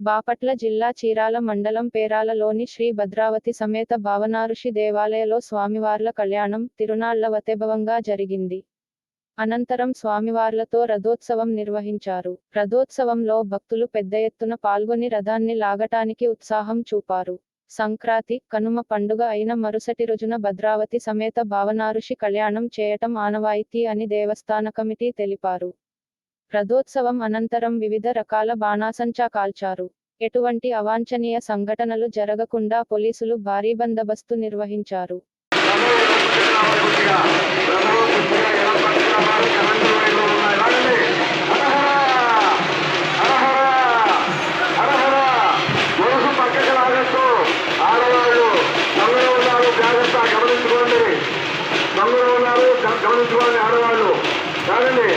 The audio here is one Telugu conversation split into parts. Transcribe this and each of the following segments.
బాపట్ల జిల్లా చీరాల మండలం పేరాలలోని శ్రీ భద్రావతి సమేత భావనారుషి దేవాలయలో స్వామివార్ల కళ్యాణం తిరునాళ్ల వైభవంగా జరిగింది. అనంతరం స్వామివార్లతో రథోత్సవం నిర్వహించారు. రథోత్సవంలో భక్తులు పెద్ద ఎత్తున పాల్గొని రథాన్ని లాగటానికి ఉత్సాహం చూపారు. సంక్రాంతి, కనుమ పండుగ అయిన మరుసటి రోజున భద్రావతి సమేత భావనారుషి కళ్యాణం చేయటం ఆనవాయితీ అని దేవస్థాన కమిటీ తెలిపారు. రథోత్సవం అనంతరం వివిధ రకాల బాణాసంచా కాల్చారు. ఎటువంటి అవాంఛనీయ సంఘటనలు జరగకుండా పోలీసులు భారీ బందోబస్తు నిర్వహించారు. గమనించుకోండి ఆడవాళ్ళు కాదండి.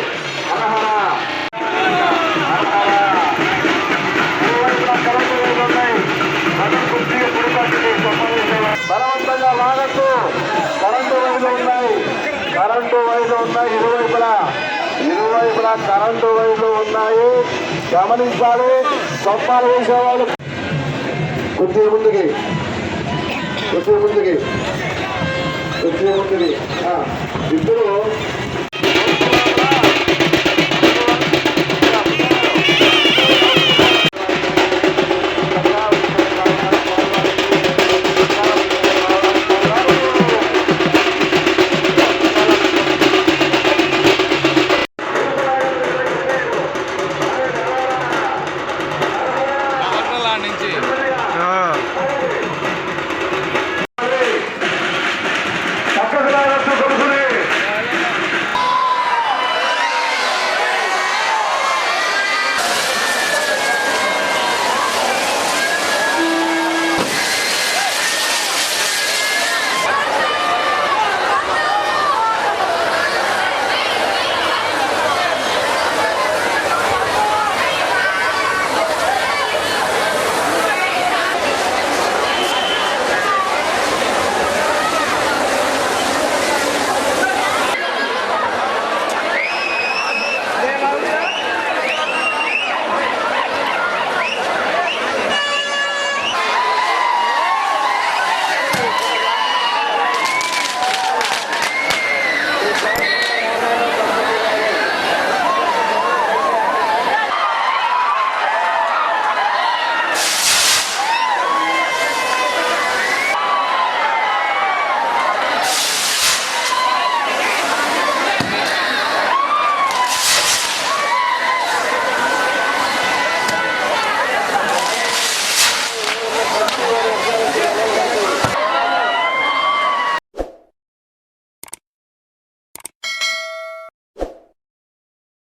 బలవంతంగా వాడద్దు. కరెంటు వైర్లు ఉన్నాయి, ఇరువైపులా కరెంటు వైర్లు ఉన్నాయి. గమనించాలి. సొప్పాలు వేసేవాళ్ళు కొద్దిగా ముందుకి ఇప్పుడు